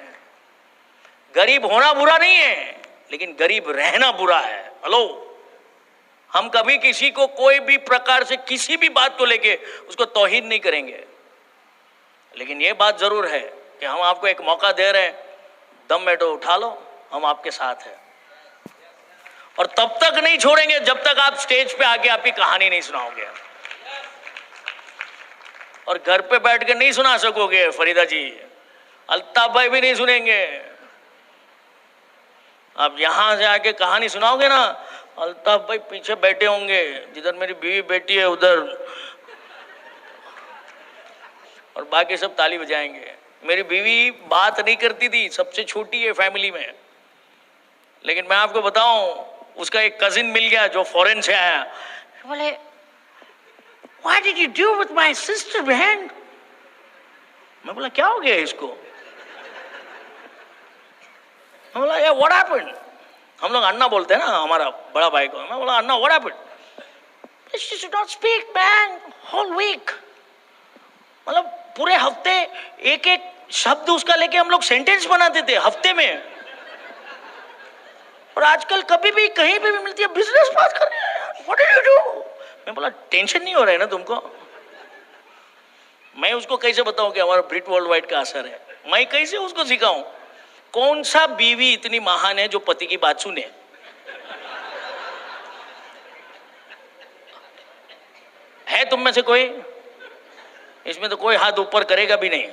गरीब होना बुरा नहीं है, लेकिन गरीब रहना बुरा है। हेलो, हम कभी किसी को कोई भी प्रकार से किसी भी बात को लेके उसको तौहीन नहीं करेंगे। लेकिन ये बात जरूर है कि हम आपको एक मौका दे रहे हैं, दम बैठो, उठा लो, हम आपके साथ हैं। और तब तक नहीं छोड़ेंगे जब तक आप स्टेज पे आके आपकी कहानी नहीं सुनाओगे। और घर पे बैठ के नहीं सुना सकोगे फरीदा जी, अल्ताफ भाई भी नहीं सुनेंगे। आप यहां से आके कहानी सुनाओगे ना, अल्ताफ भाई पीछे बैठे होंगे, जिधर मेरी बीवी बैठी है उधर, और बाकी सब ताली बजाएंगे। मेरी बीवी बात नहीं करती थी, सबसे छोटी है फैमिली में, लेकिन मैं आपको बताऊं, उसका एक कजिन मिल गया जो फॉरेन से आया, बोले What did you do with my sister, बहन? मैं बोला क्या हो गया इसको? मैं बोला यार what happened? हम लोग अन्ना बोलते हैं ना हमारा बड़ा भाई को. मैं बोला अन्ना what happened? She should not speak man whole week. मतलब पूरे हफ्ते एक एक शब्द उसका लेके हम लोग सेंटेंस बनाते थे हफ्ते में. और आजकल कभी भी कहीं पे भी मिलती है बिजनेस बात कर रहे हैं. What did you do? मैं बोला टेंशन नहीं हो रहा है ना तुमको? मैं उसको कैसे बताऊं कि हमारा ब्रिट वर्ल्ड वाइड का असर है? मैं कैसे उसको सिखाऊं? कौन सा बीवी इतनी महान है जो पति की बात सुने? है तुम में से कोई? इसमें तो कोई हाथ ऊपर करेगा भी नहीं,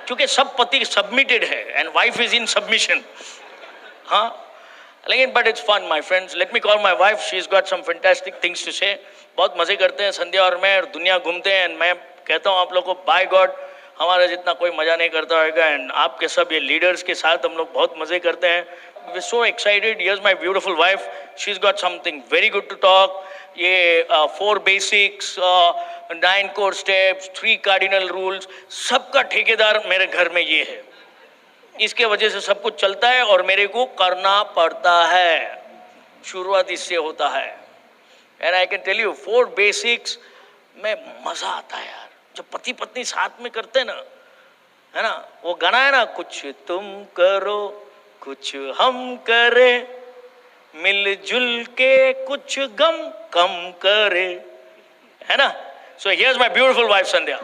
क्योंकि सब पति सबमिटेड है and wife is in submission. हाँ, लेकिन but it's fun my friends. Let me call my wife, she is got some fantastic things to say. बहुत मजे करते हैं संध्या और मैं, दुनिया घूमते हैं. एंड मैं कहता हूँ आप लोग को बाय गॉड हमारा जितना कोई मजा नहीं करता होगा. एंड आपके सब ये लीडर्स के साथ हम लोग बहुत मजे करते हैं. We are so excited. Here's my beautiful wife, she is got something very good to talk. ये 4 basics, 9 core steps, 3 cardinal rules, सबका ठेकेदार मेरे घर में ये है. इसके वजह से सब कुछ चलता है और मेरे को करना पड़ता है. शुरुआत इससे होता है. And I can tell you 4 basics में मजा आता है यार, जब पति पत्नी साथ में करते हैं ना, है ना. वो गाना है ना, कुछ तुम करो कुछ हम करें, मिलजुल के कुछ गम कम करे, है ना. So here's my beautiful wife Sandhya.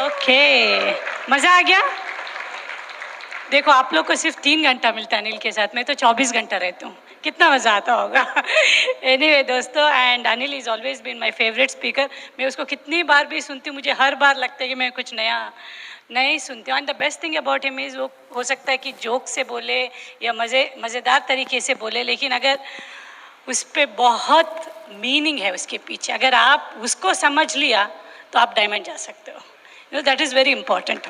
Okay, मजा आ गया. देखो आप लोग को सिर्फ 3 घंटा मिलता है अनिल के साथ, मैं तो 24 घंटा रहती हूँ. कितना मज़ा आता होगा. एनीवे दोस्तों, and Anil is always been my favourite speaker. मैं उसको कितनी बार भी सुनती हूँ, मुझे हर बार लगता है कि मैं कुछ नया नहीं सुनती हूँ. And the best thing about him is, वो हो सकता है कि जोक से बोले या मज़ेदार तरीके से बोले, लेकिन अगर उस पर बहुत मीनिंग है उसके पीछे, अगर आप उसको समझ लिया तो आप डायमंड जा सकते हो. You know that is very important.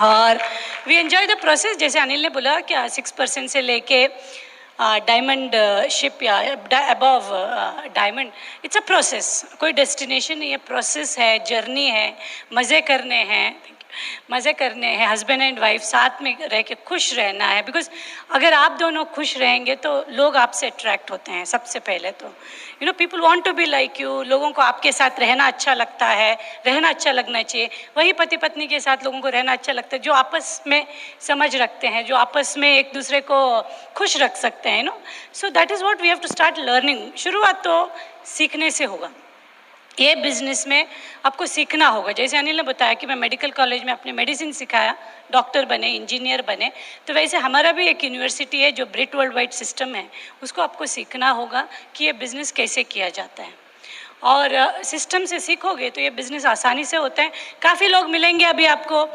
और वी एंजॉय द प्रोसेस. जैसे अनिल ने बोला कि 6% से लेके डायमंड शिप या above diamond, it's a process. कोई डेस्टिनेशन नहीं है, प्रोसेस है, जर्नी है. मज़े करने हैं, मज़े करने हैं. हस्बैंड एंड वाइफ साथ में रह के खुश रहना है. बिकॉज अगर आप दोनों खुश रहेंगे तो लोग आपसे अट्रैक्ट होते हैं. सबसे पहले तो you know people want to be like you. लोगों को आपके साथ रहना अच्छा लगता है, रहना अच्छा लगना चाहिए. वही पति पत्नी के साथ लोगों को रहना अच्छा लगता है जो आपस में समझ रखते हैं, जो आपस में एक दूसरे को खुश रख सकते हैं. No, so that is what we have to start learning. शुरुआत तो सीखने से होगा. ये बिज़नेस में आपको सीखना होगा. जैसे अनिल ने बताया कि मैं मेडिकल कॉलेज में अपने मेडिसिन सिखाया, डॉक्टर बने, इंजीनियर बने, तो वैसे हमारा भी एक यूनिवर्सिटी है जो ब्रिट वर्ल्ड वाइड सिस्टम है, उसको आपको सीखना होगा कि ये बिज़नेस कैसे किया जाता है. और सिस्टम से सीखोगे तो ये बिज़नेस आसानी से होता है. काफ़ी लोग मिलेंगे अभी आपको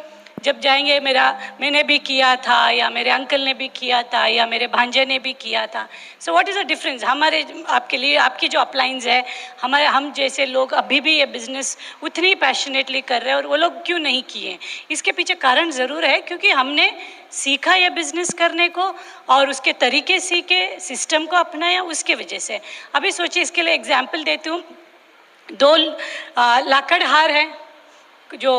जब जाएंगे, मैंने भी किया था, या मेरे अंकल ने भी किया था, या मेरे भांजे ने भी किया था. So what is the difference? हमारे आपके लिए आपकी जो अपलाइंस है, हम जैसे लोग अभी भी ये बिज़नेस उतनी पैशनेटली कर रहे हैं, और वो लोग क्यों नहीं किए? इसके पीछे कारण ज़रूर है, क्योंकि हमने सीखा ये बिज़नेस करने को और उसके तरीके सीखे, सिस्टम को अपनाया, उसके वजह से. अभी सोचिए, इसके लिए एग्जाम्पल देती हूँ. 2 लाकड़हार हैं जो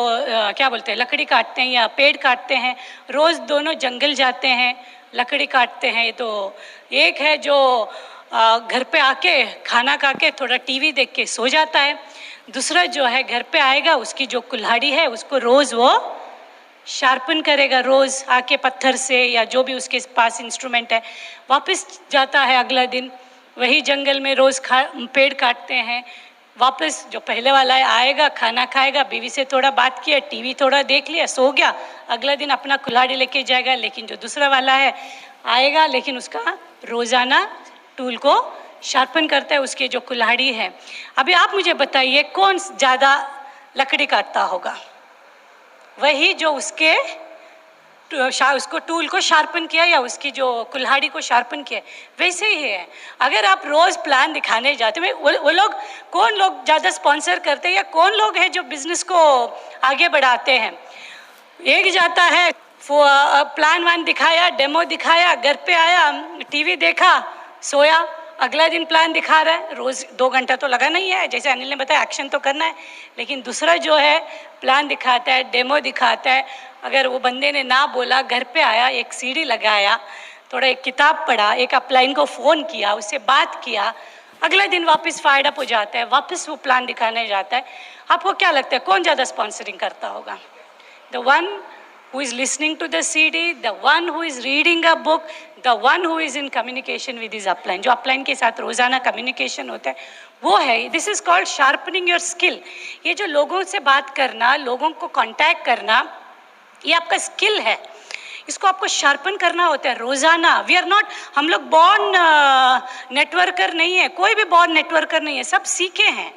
क्या बोलते हैं, लकड़ी काटते हैं या पेड़ काटते हैं. रोज़ दोनों जंगल जाते हैं, लकड़ी काटते हैं. तो एक है जो घर पे आके खाना खा के थोड़ा टीवी देख के सो जाता है. दूसरा जो है घर पे आएगा, उसकी जो कुल्हाड़ी है उसको रोज़ वो शार्पन करेगा, रोज़ आके पत्थर से या जो भी उसके पास इंस्ट्रूमेंट है. वापस जाता है अगला दिन, वही जंगल में रोज़ पेड़ काटते हैं. वापस जो पहले वाला है आएगा, खाना खाएगा, बीवी से थोड़ा बात किया, टीवी थोड़ा देख लिया, सो गया. अगला दिन अपना कुल्हाड़ी लेके जाएगा. लेकिन जो दूसरा वाला है आएगा, लेकिन उसका रोज़ाना टूल को शार्पन करता है, उसकी जो कुल्हाड़ी है. अभी आप मुझे बताइए कौन ज़्यादा लकड़ी काटता होगा? वही जो उसको टूल को शार्पन किया या उसकी जो कुल्हाड़ी को शार्पन किया. वैसे ही है, अगर आप रोज़ प्लान दिखाने जाते हैं, वो लोग कौन लोग ज़्यादा स्पॉन्सर करते हैं या कौन लोग हैं जो बिज़नेस को आगे बढ़ाते हैं? एक जाता है, प्लान वान दिखाया, डेमो दिखाया, घर पे आया, टीवी देखा, सोया, अगला दिन प्लान दिखा रहा है, रोज़ 2 घंटा तो लगा नहीं है, जैसे अनिल ने बताया एक्शन तो करना है, लेकिन दूसरा जो है प्लान दिखाता है, डेमो दिखाता है। अगर वो बंदे ने ना बोला, घर पे आया, एक सीडी लगाया, थोड़ा एक किताब पढ़ा, एक अपलाइन को फ़ोन किया, उससे बात किया, अगला दिन वापस फायर्ड अप हो जाता है, वापस वो प्लान दिखाने जाता है। आपको क्या लगता है कौन ज़्यादा स्पॉन्सरिंग करता होगा? The one who is listening to the CD, the one who is reading a book, the one who is in communication with his upline. जो upline के साथ रोजाना communication होता है वो है, this is called sharpening your skill. ये जो लोगों से बात करना, लोगों को contact करना, ये आपका skill है, इसको आपको शार्पन करना होता है रोजाना। वी आर नॉट, हम लोग बॉर्न नेटवर्कर नहीं है, कोई भी बॉर्न नेटवर्कर नहीं है, सब सीखे हैं,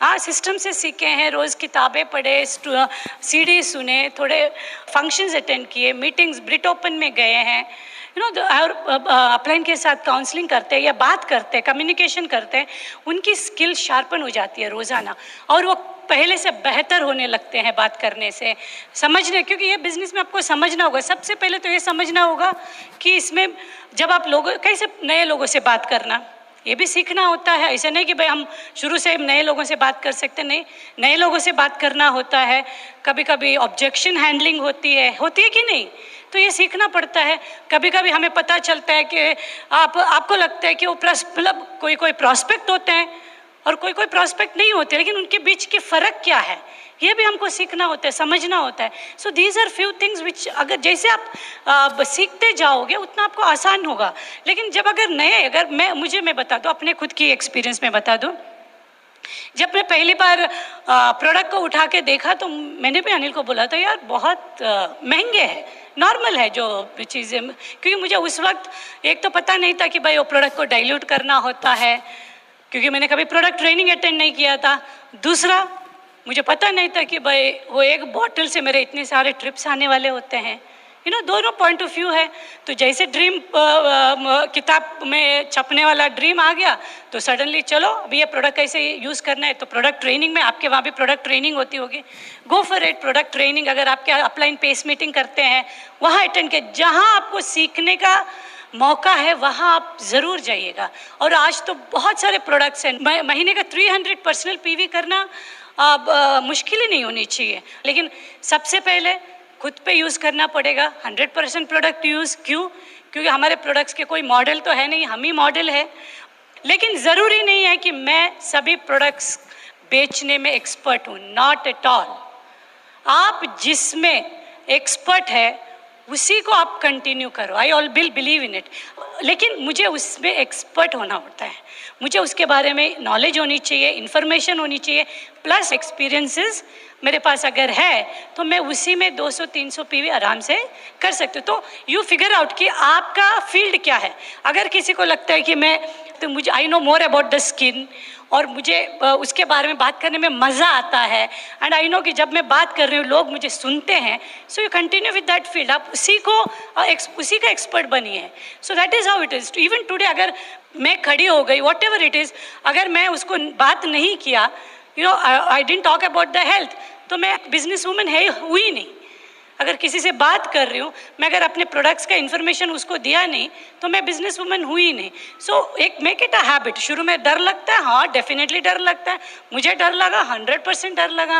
हाँ सिस्टम से सीखे हैं, रोज़ किताबें पढ़े, सीडी सुने, थोड़े फंक्शंस अटेंड किए, मीटिंग्स ब्रिट ओपन में गए हैं, और अपलाइन के साथ काउंसलिंग करते हैं या बात करते हैं, कम्युनिकेशन करते हैं, उनकी स्किल शार्पन हो जाती है रोज़ाना, और वो पहले से बेहतर होने लगते हैं बात करने से, समझने। क्योंकि ये बिज़नेस में आपको समझना होगा, सबसे पहले तो ये समझना होगा कि इसमें जब आप लोगों कैसे नए लोगों से बात करना, ये भी सीखना होता है। ऐसा नहीं कि भाई हम शुरू से नए लोगों से बात कर सकते, नहीं, नए लोगों से बात करना होता है, कभी कभी ऑब्जेक्शन हैंडलिंग होती है कि नहीं, तो ये सीखना पड़ता है। कभी कभी हमें पता चलता है कि आपको लगता है कि वो मतलब कोई प्रॉस्पेक्ट होते हैं और कोई प्रॉस्पेक्ट नहीं होते, लेकिन उनके बीच के फ़र्क क्या है ये भी हमको सीखना होता है, समझना होता है। So these are few things which अगर जैसे आप सीखते जाओगे उतना आपको आसान होगा। लेकिन जब अगर मैं बता दूँ, अपने खुद की एक्सपीरियंस में बता दूँ, जब मैं पहली बार प्रोडक्ट को उठा के देखा तो मैंने भी अनिल को बोला था यार बहुत महंगे हैं, नॉर्मल है जो चीज़ें, क्योंकि मुझे उस वक्त एक तो पता नहीं था कि भाई वो प्रोडक्ट को डाइल्यूट करना होता है, क्योंकि मैंने कभी प्रोडक्ट ट्रेनिंग अटेंड नहीं किया था। दूसरा, मुझे पता नहीं था कि भाई वो एक बॉटल से मेरे इतने सारे ट्रिप्स आने वाले होते हैं, दोनों पॉइंट ऑफ व्यू है। तो जैसे ड्रीम किताब में छपने वाला ड्रीम आ गया तो सडनली चलो अभी ये प्रोडक्ट कैसे यूज़ करना है, तो प्रोडक्ट ट्रेनिंग में आपके वहाँ भी प्रोडक्ट ट्रेनिंग होती होगी, go for it. Product training अगर आपके अपलाइन पेस मीटिंग करते हैं वहाँ अटेंड के, जहाँ आपको सीखने का मौका है वहाँ आप ज़रूर जाइएगा। और आज तो बहुत सारे प्रोडक्ट्स हैं, महीने का 300 पर्सनल पीवी करना अब मुश्किल ही नहीं होनी चाहिए, लेकिन सबसे पहले खुद पे यूज़ करना पड़ेगा 100% प्रोडक्ट यूज़। क्यों? क्योंकि हमारे प्रोडक्ट्स के कोई मॉडल तो है नहीं, हम ही मॉडल है। लेकिन ज़रूरी नहीं है कि मैं सभी प्रोडक्ट्स बेचने में एक्सपर्ट हूँ, नॉट एट ऑल। आप जिसमें एक्सपर्ट है उसी को आप कंटिन्यू करो, आई ऑल बिलीव इन इट। लेकिन मुझे उसमें एक्सपर्ट होना होता है, मुझे उसके बारे में नॉलेज होनी चाहिए, इन्फॉर्मेशन होनी चाहिए, प्लस एक्सपीरियंसेस मेरे पास अगर है तो मैं उसी में 200-300 पीवी आराम से कर सकती हूँ। तो यू फिगर आउट कि आपका फील्ड क्या है। अगर किसी को लगता है कि मुझे I know more about the skin और मुझे उसके बारे में बात करने में मज़ा आता है, एंड आई नो कि जब मैं बात कर रही हूँ लोग मुझे सुनते हैं, so you continue with that field, आप उसी का एक्सपर्ट बनिए। सो that is how it is. Even today अगर मैं खड़ी हो गई, वॉट एवर इट इज़, अगर मैं उसको बात नहीं किया, I didn't talk about the health, तो मैं बिजनेस वूमन हुई नहीं। अगर किसी से बात कर रही हूँ, मैं अगर अपने प्रोडक्ट्स का इन्फॉर्मेशन उसको दिया नहीं तो मैं बिजनेस वूमन हुई नहीं। सो एक मेक इट अ हैबिट। शुरू में डर लगता है, हाँ डेफिनेटली डर लगता है, मुझे डर लगा, 100% डर लगा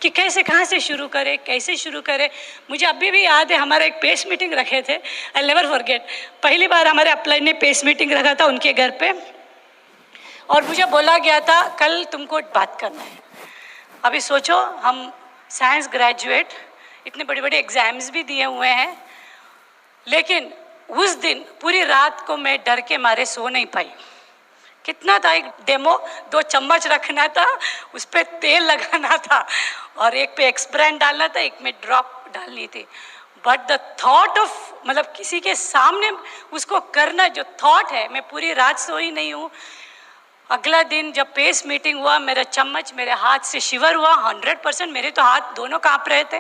कि कहाँ से शुरू करें, कैसे शुरू करें। मुझे अभी भी याद है, हमारा एक पेस मीटिंग रखे थे, आई नेवर फॉरगेट। पहली बार हमारे अपलाइन ने पेस मीटिंग रखा था उनके घर पे, और मुझे बोला गया था कल तुमको बात करना है। अभी सोचो, हम साइंस ग्रेजुएट, इतने बड़े बड़े एग्ज़ाम्स भी दिए हुए हैं, लेकिन उस दिन पूरी रात को मैं डर के मारे सो नहीं पाई। कितना था, एक डेमो 2 चम्मच रखना था, उस पर तेल लगाना था, और एक पे एक्स ब्रांड डालना था, एक में ड्रॉप डालनी थी। बट द थॉट ऑफ मतलब किसी के सामने उसको करना, जो थॉट है, मैं पूरी रात सोई नहीं हूँ। अगला दिन जब पेस मीटिंग हुआ, मेरा चम्मच मेरे हाथ से शिवर हुआ 100%, मेरे तो हाथ दोनों कांप रहे थे,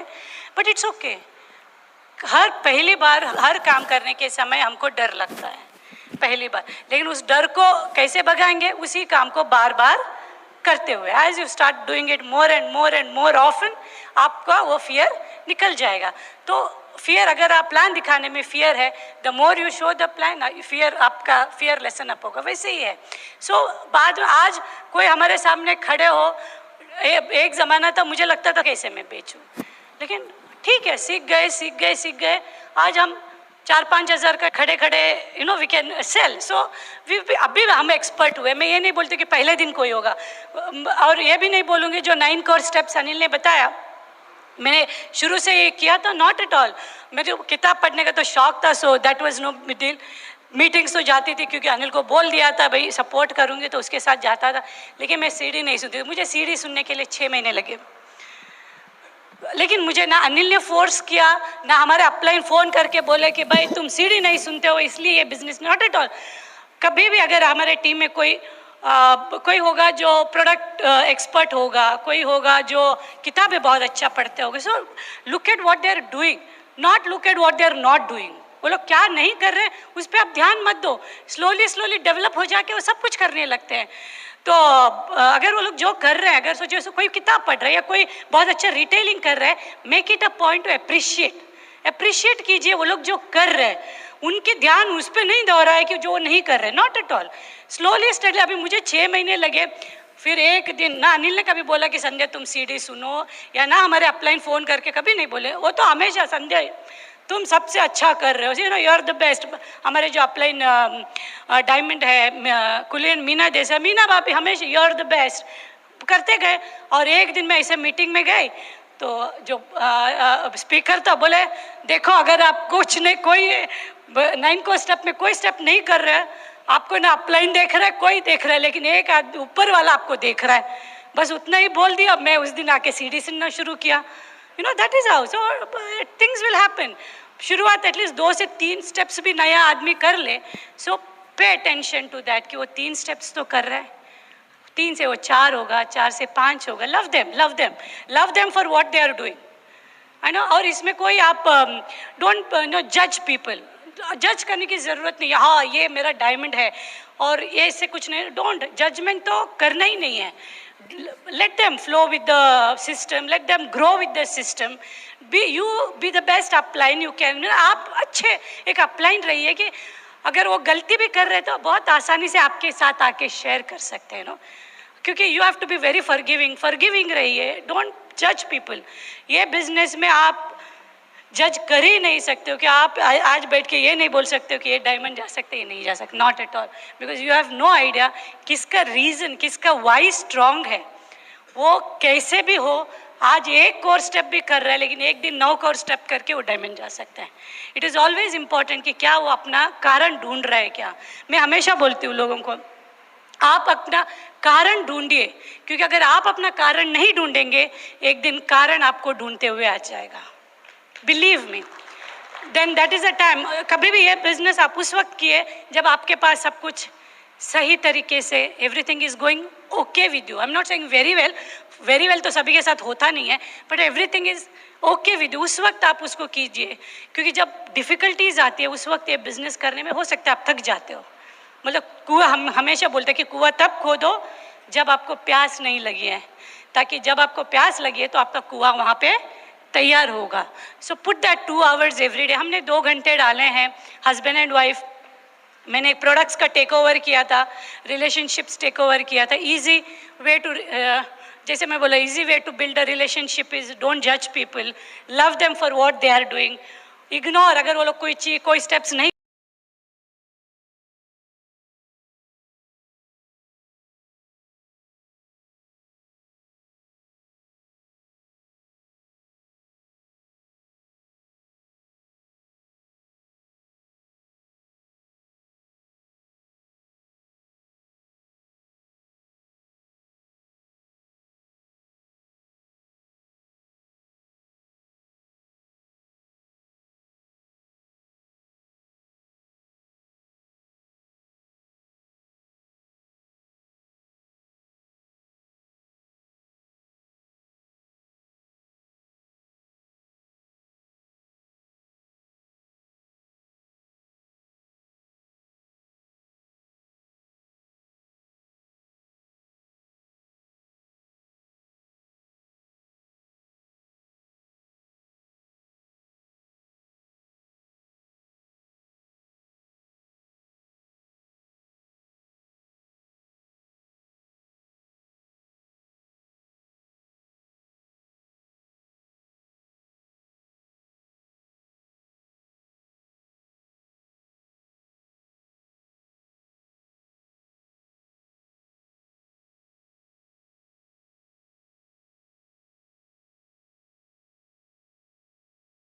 बट इट्स ओके। पहली बार हर काम करने के समय हमको डर लगता है, पहली बार, लेकिन उस डर को कैसे भगाएंगे? उसी काम को बार बार करते हुए, as you start doing it more and more often, आपका वो फियर निकल जाएगा। तो फियर, अगर आप प्लान दिखाने में फियर है, the more you show the plan, fear आपका फियर लेसन अप होगा, वैसे ही है। सो बाद में आज कोई हमारे सामने खड़े हो, एक ज़माना था मुझे लगता था कैसे मैं बेचूं, लेकिन ठीक है, सीख गए। आज हम 4-5 हज़ार का खड़े वी कैन सेल। सो अभी हम एक्सपर्ट हुए। मैं ये नहीं बोलती कि पहले दिन कोई होगा, और ये भी नहीं बोलूँगी जो 9 कोर स्टेप्स अनिल ने बताया मैंने शुरू से ये किया था, नॉट एट ऑल। मुझे किताब पढ़ने का तो शौक था, so that was no big deal. Meetings तो जाती थी क्योंकि अनिल को बोल दिया था भाई सपोर्ट करूँगी, तो उसके साथ जाता था, लेकिन मैं सीडी नहीं सुनती। मुझे सीडी सुनने के लिए 6 महीने लगे, लेकिन मुझे ना अनिल ने फोर्स किया, ना हमारे अपलाइन फ़ोन करके बोले कि भाई तुम सीडी नहीं सुनते हो इसलिए ये बिजनेस, नॉट एट ऑल। कभी भी अगर हमारे टीम में कोई होगा जो प्रोडक्ट एक्सपर्ट होगा, कोई होगा जो किताबें बहुत अच्छा पढ़ते होंगे, so look at what they are doing, not look at what they are not doing. वो लोग क्या नहीं कर रहे उस पर आप ध्यान मत दो, स्लोली डेवलप हो जाके वो सब कुछ करने लगते हैं। तो अगर वो लोग जो कर रहे हैं, अगर सोचो कोई किताब पढ़ रहा है या कोई बहुत अच्छा रिटेलिंग कर रहा है, make it a point two appreciate कीजिए वो लोग जो कर रहे हैं, उनके ध्यान उस पर नहीं दो रहा है कि जो वो नहीं कर रहे, not at all. Slowly study, अभी मुझे 6 महीने लगे, फिर एक दिन ना अनिल ने कभी बोला कि संध्या तुम सीडी सुनो, या ना हमारे अपलाइन फ़ोन करके कभी नहीं बोले। वो तो हमेशा संध्या तुम सबसे अच्छा कर रहे हो, यू आर द बेस्ट। हमारे जो अपलाइन डायमंड है कुलियन मीना जैसा, मीना भाभी हमेशा यू आर द बेस्ट करते गए। और एक दिन मैं ऐसे मीटिंग में गई तो जो स्पीकर था बोले देखो अगर आप कुछ नहीं, कोई 9 को स्टेप में कोई स्टेप नहीं कर रहे हैं, आपको ना अपलाइन देख रहा है कोई देख रहा है, लेकिन एक आदमी ऊपर वाला आपको देख रहा है, बस उतना ही बोल दिया। मैं उस दिन आके सीडी सुनना शुरू किया, that is how. So things will happen. शुरुआत एटलीस्ट 2 से 3 स्टेप्स भी नया आदमी कर ले, सो पे अटेंशन टू दैट कि वो 3 स्टेप्स तो कर रहा है, 3 से वो 4 होगा, 4 से 5 होगा। Love them for what they are doing, है ना। और इसमें कोई आप डोंट जज पीपल, जज करने की ज़रूरत नहीं है। हाँ ये मेरा डायमंड है और ये इससे कुछ नहीं, डोंट जजमेंट तो करना ही नहीं है। let them flow with the system, let them grow with the system, be the best upline you can। आप अच्छे एक अपलाइन रहिए कि अगर वो गलती भी कर रहे तो बहुत आसानी से आपके साथ आके शेयर कर सकते हैं ना, क्योंकि you have to be very forgiving रहिए, डोंट जज पीपल। ये बिजनेस में आप जज कर ही नहीं सकते हो कि आप आज बैठ के ये नहीं बोल सकते हो कि ये डायमंड जा सकते, ये नहीं जा सकते, not at all, because you have no idea किसका रीज़न, किसका वाई स्ट्रॉन्ग है। वो कैसे भी हो, आज 1 कोर स्टेप भी कर रहा है, लेकिन एक दिन 9 कोर स्टेप करके वो डायमंड जा सकता है। इट इज़ ऑलवेज इम्पॉर्टेंट कि क्या वो अपना कारण ढूंढ रहा है क्या। मैं हमेशा बोलती हूँ लोगों को, आप अपना कारण ढूंढिए, क्योंकि अगर आप अपना कारण नहीं ढूंढेंगे, एक दिन कारण आपको ढूंढते हुए आ जाएगा। Believe me, then that is a time. कभी भी ये बिजनेस आप उस वक्त किए जब आपके पास सब कुछ सही तरीके से, everything is going okay with you. I am not saying very well तो सभी के साथ होता नहीं है, but everything is okay with you. उस वक्त आप उसको कीजिए, क्योंकि जब डिफ़िकल्टीज आती है उस वक्त ये बिजनेस करने में हो सकता है आप थक जाते हो। मतलब कुआं, हम हमेशा बोलते हैं कि कुआं तब खोदो जब आपको प्यास नहीं लगी है, ताकि जब आपको प्यास लगी है तो आपका कुआं वहाँ पे तैयार होगा। So put that 2 hours every day. हमने 2 घंटे डाले हैं, हस्बैंड एंड वाइफ। मैंने प्रोडक्ट्स का टेक ओवर किया था, रिलेशनशिप्स टेक ओवर किया था। ईजी वे टू, जैसे मैं बोला, easy way to build a relationship is don't जज people, love them for what they are doing. Ignore, अगर वो लोग कोई स्टेप्स नहीं